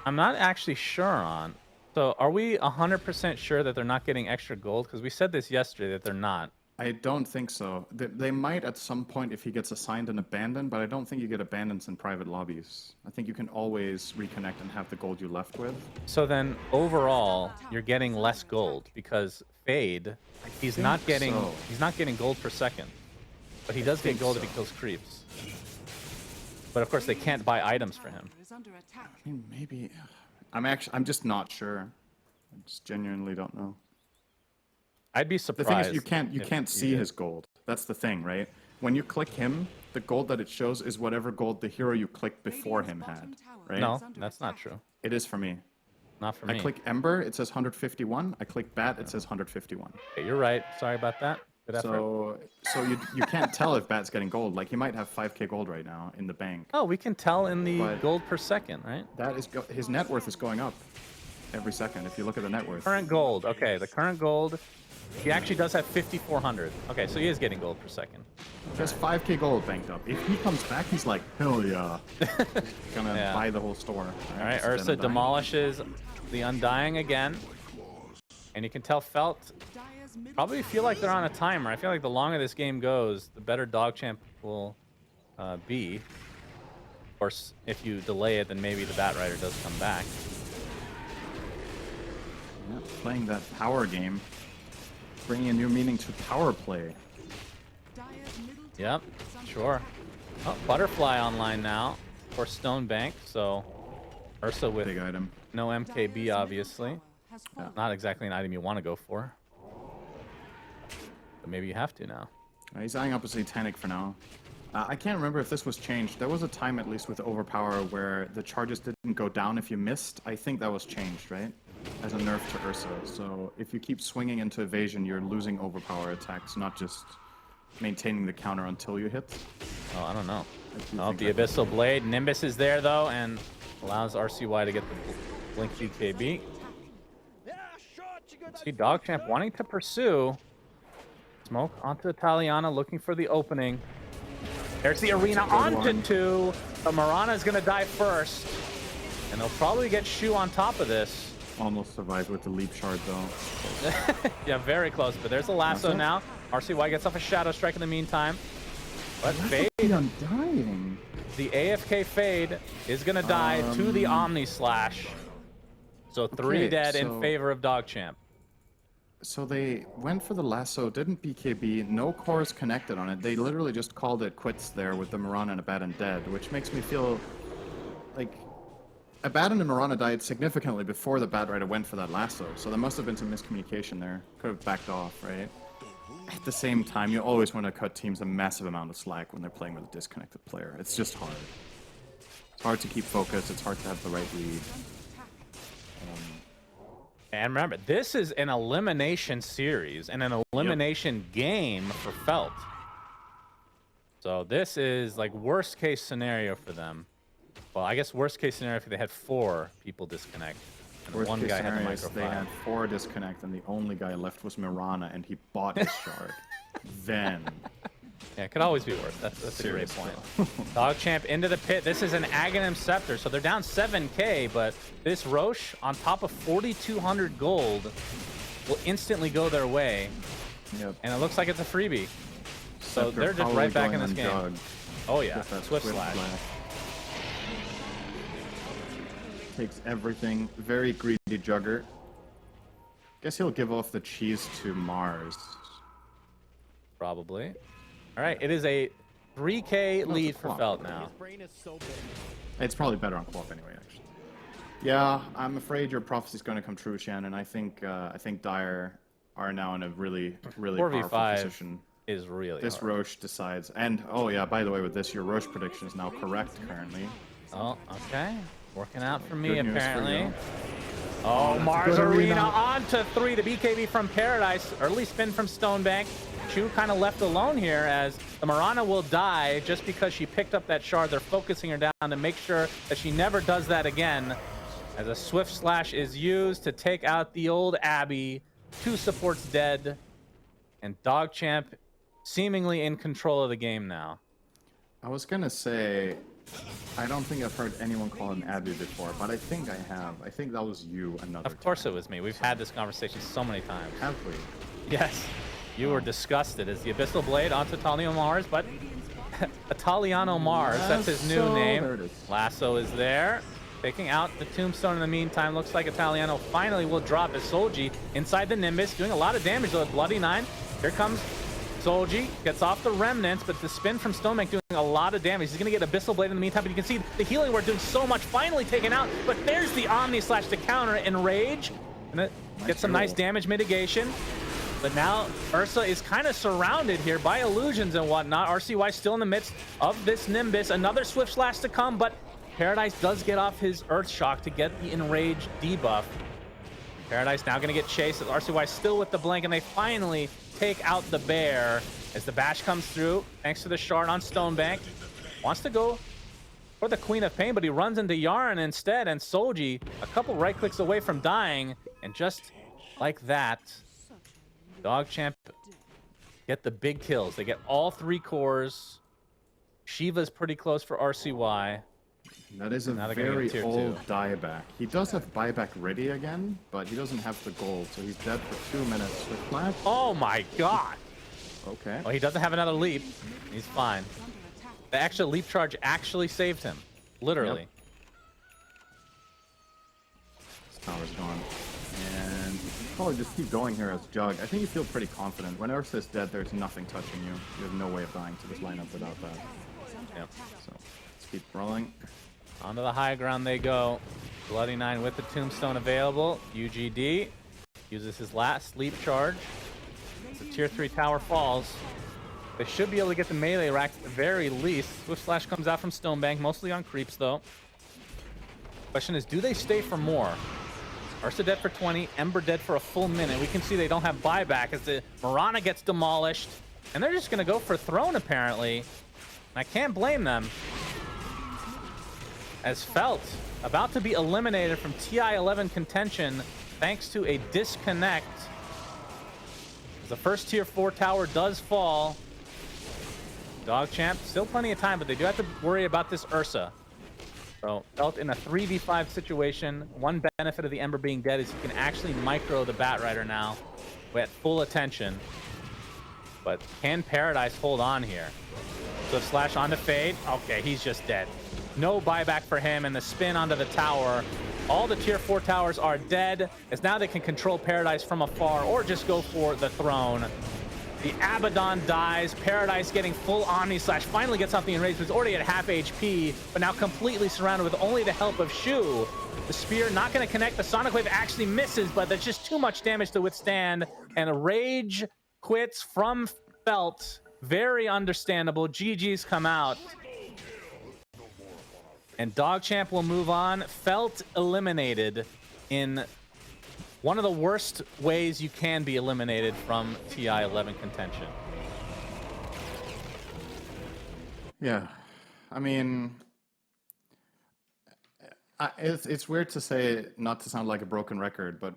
I'm not actually sure on. So are we 100% sure that they're not getting extra gold? Because we said this yesterday that they're not. I don't think so. They might at some point if he gets assigned and abandoned, but I don't think you get abandons in private lobbies. I think you can always reconnect and have the gold you left with. So then overall, you're getting less gold because Fade, he's not getting gold per second, but he does get gold if he kills creeps. But of course, they can't buy items for him. Is under attack. I mean, maybe. I'm just not sure. I just genuinely don't know. I'd be The surprised. thing is, you can't see his gold. That's the thing, right? When you click him, the gold that it shows is whatever gold the hero you clicked before him had, right? No, that's not true. It is for me. Not for I me. click Ember, it says 151. I click Bat, it says 151. Okay, you're right. Sorry about that. Good effort. So you can't tell if Bat's getting gold. Like, he might have 5k gold right now in the bank. Oh, we can tell in the But- gold per second, right? That is his net worth is going up every second if you look at the net worth. Current gold. Okay, the current gold. He actually does have 5,400. Okay, so he is getting gold per second. Just 5k gold banked up. If he comes back, he's like, hell yeah. Gonna Yeah. buy the whole store. All right, so then Ursa Undying. demolishes the Undying again. And you can tell Felt Dire's middle probably feel like they're on a timer. I feel like the longer this game goes, the better DogChamp will be. Of course, if you delay it, then maybe the Bat Rider does come back. Yeah, playing that power game. Bringing a new meaning to power play. Dire's middle tower Yep, is under sure. attack. Oh, Butterfly online now for Stone Bank, so Ursa with Big item. no Dire's MKB, middle obviously. tower has fallen. Not exactly an item you want to go for. But maybe you have to now. He's eyeing up a Satanic for now. I can't remember if this was changed. There was a time, at least with Overpower, where the charges didn't go down if you missed. I think that was changed, right? As a nerf to Ursa. So if you keep swinging into evasion, you're losing Overpower attacks, not just maintaining the counter until you hit. Oh, I don't know. I do Oh, think the that- Abyssal Blade. Nimbus is there, though, and allows RCY to get the Blink BKB. See DogChamp wanting to pursue. Smoke onto Italiana, looking for the opening. There's the arena onto one. 2. The Mirana's going to die first. And they'll probably get Shu on top of this. Almost survived with the leap shard, though. Yeah, very close, but there's a lasso That's it? now. RCY gets off a Shadow Strike in the meantime. But Fade, The Undying. the AFK Fade, is going to die to the Omni Slash. So 3 Okay, dead in so- favor of DogChamp. So they went for the lasso, didn't BKB, no cores connected on it. They literally just called it quits there with the Mirana and Abaddon dead, which makes me feel like Abaddon and Mirana died significantly before the Bat Rider went for that lasso. So there must have been some miscommunication there. Could have backed off, right? At the same time, you always want to cut teams a massive amount of slack when they're playing with a disconnected player. It's just hard. It's hard to keep focus. It's hard to have the right read. And remember, this is an elimination series and an elimination game for Felt. So this is like worst case scenario for them. Well, I guess worst case scenario if they had 4 people disconnect. And Worst one case guy had the scenario is they microphone. had 4 disconnect and the only guy left was Mirana and he bought his shard. Then Yeah, it could always be worse. That's a great Serious point. DogChamp into the pit. This is an Aghanim Scepter, so they're down 7k, but this Roche on top of 4,200 gold will instantly go their way. Yep. And it looks like it's a freebie. So Scepter they're just probably right back going in this on game. Jug. Oh yeah, Get that Swift Slash. Takes everything. Very greedy Jugger. Guess he'll give off the cheese to Mars. Probably. All right, it is a 3k Not lead to for flop. Felt now. It's probably better on Quap anyway, actually. Yeah, I'm afraid your prophecy's going to come true, Shannon. I think Dire are now in a really powerful 4v5 position. is really This hard. Roche decides, and oh yeah, by the way, with this, your Roche prediction is now correct currently. Oh, okay. Working out for me, Good news for apparently. you. Oh, that's a Mars good Arena arena. on to 3. The BKB from Paradise. Early spin from Stonebank. Chu kind of left alone here as the Mirana will die just because she picked up that shard. They're focusing her down to make sure that she never does that again. As a Swift Slash is used to take out the old Abby. 2 supports dead. And DogChamp seemingly in control of the game now. I was gonna say, I don't think I've heard anyone call him Abby before, but I think I have. I think that was you another Of course time. it was me. We've had this conversation so many times. Have we? Yes. You were disgusted as the Abyssal Blade onto Italiano Mars, but Italiano Mars, that's his new Lasso, name. there it is. Lasso is there. Taking out the Tombstone in the meantime. Looks like Italiano finally will drop as Solji inside the Nimbus, doing a lot of damage though with Bloody 9. Here comes Solji, gets off the Remnants, but the spin from Stonebank doing a lot of damage. He's going to get Abyssal Blade in the meantime, but you can see the healing word doing so much, finally taken out. But there's the Omni Slash to counter Enrage. And it gets some nice roll. damage mitigation. But now Ursa is kind of surrounded here by illusions and whatnot. RCY still in the midst of this Nimbus. Another Swift Slash to come, but Paradise does get off his Earth Shock to get the Enrage debuff. Paradise now going to get chased as RCY still with the blink, and they finally take out the bear as the bash comes through thanks to the shard on Stonebank. Wants to go for the Queen of Pain, but he runs into Yarn instead, and Solji a couple right clicks away from dying, and just like that, DogChamp get the big kills. They get all 3 cores. Shiva's pretty close for RCY. That is a Now they're gonna very get tier old 2. dieback. He does have buyback ready again, but he doesn't have the gold, so he's dead for 2 minutes with flash. Oh my god. Okay. Well, he doesn't have another leap. He's fine. The extra leap charge actually saved him. Literally. Yep. His tower's gone. And probably just keep going here as Jug. I think you feel pretty confident. When Ursa's dead, there's nothing touching you. You have no way of dying to this lineup without that. Yep. So let's keep rolling. Onto the high ground they go. Bloody 9 with the Tombstone available. UGD uses his last leap charge. The tier 3 tower falls. They should be able to get the melee rack at the very least. Swift Slash comes out from Stonebank, mostly on creeps though. Question is, do they stay for more? Ursa dead for 20, Ember dead for a full minute. We can see they don't have buyback as the Mirana gets demolished. And they're just going to go for Throne apparently. And I can't blame them. As Felt about to be eliminated from TI-11 contention thanks to a disconnect. The first tier 4 tower does fall. DogChamp, still plenty of time, but they do have to worry about this Ursa. So, Felt in a 3v5 situation. One benefit of the Ember being dead is you can actually micro the Batrider now with full attention. But can Paradise hold on here? Swift Slash onto Fade. Okay, he's just dead. No buyback for him, and the spin onto the tower. All the tier 4 towers are dead, as now they can control Paradise from afar or just go for the throne. The Abaddon dies. Paradise getting full Omni Slash. Finally gets off the Enraged, but he's already at half HP, but now completely surrounded with only the help of Shu. The Spear not going to connect. The Sonic Wave actually misses, but there's just too much damage to withstand. And a Rage quits from Felt. Very understandable. GG's come out. And DogChamp will move on. Felt eliminated in one of the worst ways you can be eliminated from TI-11 contention. Yeah, I mean, it's weird to say, not to sound like a broken record, but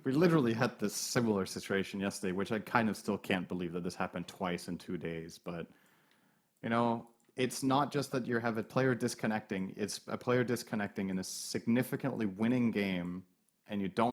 we literally had this similar situation yesterday, which I kind of still can't believe that this happened twice in 2 days. But You know, it's not just that you have a player disconnecting, it's a player disconnecting in a significantly winning game, and you don't